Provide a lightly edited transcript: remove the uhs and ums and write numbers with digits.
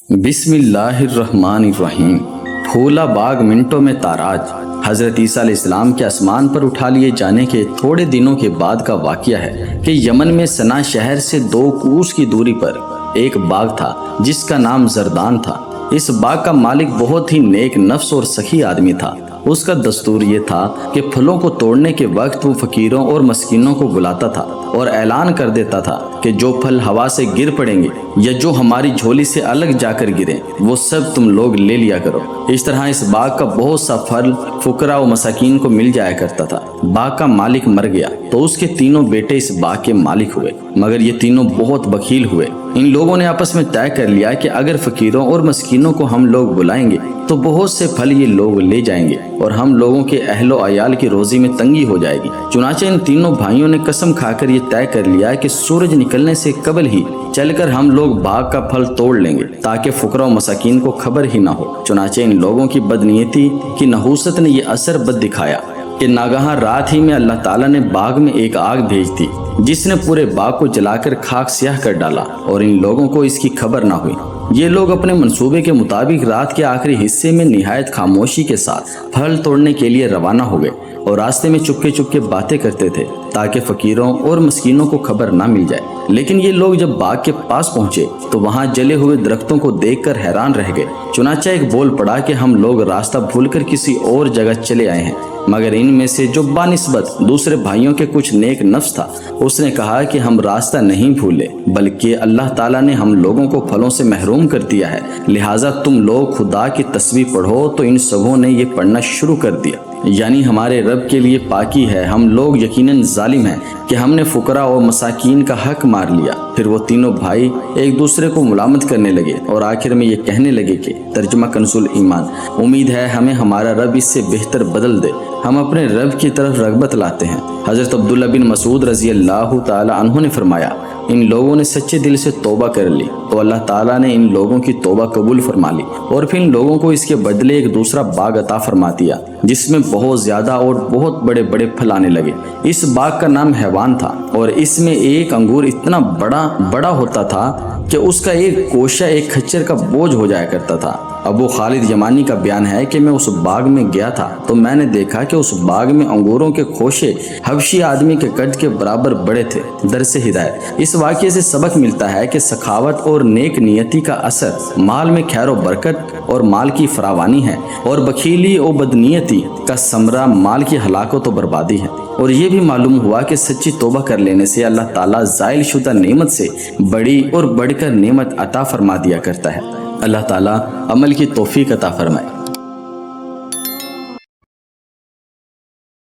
بسم اللہ الرحمن الرحیم۔ پھولا باغ منٹوں میں تاراج۔ حضرت عیسیٰ علیہ السلام کے آسمان پر اٹھا لیے جانے کے تھوڑے دنوں کے بعد کا واقعہ ہے کہ یمن میں سنا شہر سے 2 کوس کی دوری پر ایک باغ تھا جس کا نام زردان تھا۔ اس باغ کا مالک بہت ہی نیک نفس اور سخی آدمی تھا۔ اس کا دستور یہ تھا کہ پھلوں کو توڑنے کے وقت وہ فقیروں اور مسکینوں کو بلاتا تھا اور اعلان کر دیتا تھا کہ جو پھل ہوا سے گر پڑیں گے یا جو ہماری جھولی سے الگ جا کر گریں وہ سب تم لوگ لے لیا کرو۔ اس طرح اس باغ کا بہت سا پھل فقراء و مساکین کو مل جایا کرتا تھا۔ باغ کا مالک مر گیا تو اس کے تینوں بیٹے اس باغ کے مالک ہوئے، مگر یہ تینوں بہت بخیل ہوئے۔ ان لوگوں نے آپس میں طے کر لیا کہ اگر فقیروں اور مسکینوں کو ہم لوگ بلائیں گے تو بہت سے پھل یہ لوگ لے جائیں گے اور ہم لوگوں کے اہل و عیال کی روزی میں تنگی ہو جائے گی۔ چنانچہ ان تینوں بھائیوں نے قسم کھا کر یہ طے کر لیا کہ سورج نکلنے سے قبل ہی چل کر ہم لوگ باغ کا پھل توڑ لیں گے تاکہ فقراء و مساکین کو خبر ہی نہ ہو۔ چنانچہ ان لوگوں کی بدنیتی کی نحوست نے یہ اثر بد دکھایا کہ ناگہاں رات ہی میں اللہ تعالیٰ نے باغ میں ایک آگ بھیج دی جس نے پورے باغ کو جلا کر خاک سیاہ کر ڈالا اور ان لوگوں کو اس کی خبر نہ ہوئی۔ یہ لوگ اپنے منصوبے کے مطابق رات کے آخری حصے میں نہایت خاموشی کے ساتھ پھل توڑنے کے لیے روانہ ہو گئے اور راستے میں چپکے چپکے باتیں کرتے تھے تاکہ فقیروں اور مسکینوں کو خبر نہ مل جائے۔ لیکن یہ لوگ جب باغ کے پاس پہنچے تو وہاں جلے ہوئے درختوں کو دیکھ کر حیران رہ گئے۔ چنانچہ ایک بول پڑا کہ ہم لوگ راستہ بھول کر کسی اور جگہ چلے آئے ہیں، مگر ان میں سے جو بانسبت دوسرے بھائیوں کے کچھ نیک نفس تھا اس نے کہا کہ ہم راستہ نہیں بھولے بلکہ اللہ تعالیٰ نے ہم لوگوں کو پھلوں سے محروم کر دیا ہے، لہٰذا تم لوگ خدا کی تسبیح پڑھو۔ تو ان سبوں نے یہ پڑھنا شروع کر دیا، یعنی ہمارے رب کے لیے پاکی ہے، ہم لوگ یقیناً ظالم ہیں کہ ہم نے فقراء و مساکین کا حق مار لیا۔ پھر وہ تینوں بھائی ایک دوسرے کو ملامت کرنے لگے اور آخر میں یہ کہنے لگے کہ ترجمہ کنز الایمان، امید ہے ہمیں ہمارا رب اس سے بہتر بدل دے، ہم اپنے رب کی طرف رغبت لاتے ہیں۔ حضرت عبداللہ بن مسعود رضی اللہ تعالی عنہ نے فرمایا، ان لوگوں نے سچے دل سے توبہ کر لی تو اللہ تعالیٰ نے ان لوگوں کی توبہ قبول فرما لی اور پھر ان لوگوں کو اس کے بدلے ایک دوسرا باغ عطا فرما دیا جس میں بہت زیادہ اور بہت بڑے بڑے پھل آنے لگے۔ اس باغ کا نام حیوان تھا اور اس میں ایک انگور اتنا بڑا ہوتا تھا کہ اس کا ایک کوشہ ایک کھچر کا بوجھ ہو جایا کرتا تھا۔ ابو خالد یمانی کا بیان ہے کہ میں اس باغ میں گیا تھا تو میں نے دیکھا کہ اس باغ میں انگوروں کے خوشے حبشی آدمی کے قد کے برابر بڑے تھے۔ درس ہدایت، اس واقعے سے سبق ملتا ہے کہ سخاوت اور نیک نیتی کا اثر مال میں خیر و برکت اور مال کی فراوانی ہے، اور بخیلی و بدنیتی کا ثمرہ مال کی ہلاکت و بربادی ہے۔ اور یہ بھی معلوم ہوا کہ سچی توبہ کر لینے سے اللہ تعالیٰ زائل شدہ نعمت سے بڑی اور بڑھ کر نعمت عطا فرما دیا کرتا ہے۔ اللہ تعالیٰ عمل کی توفیق عطا فرمائے۔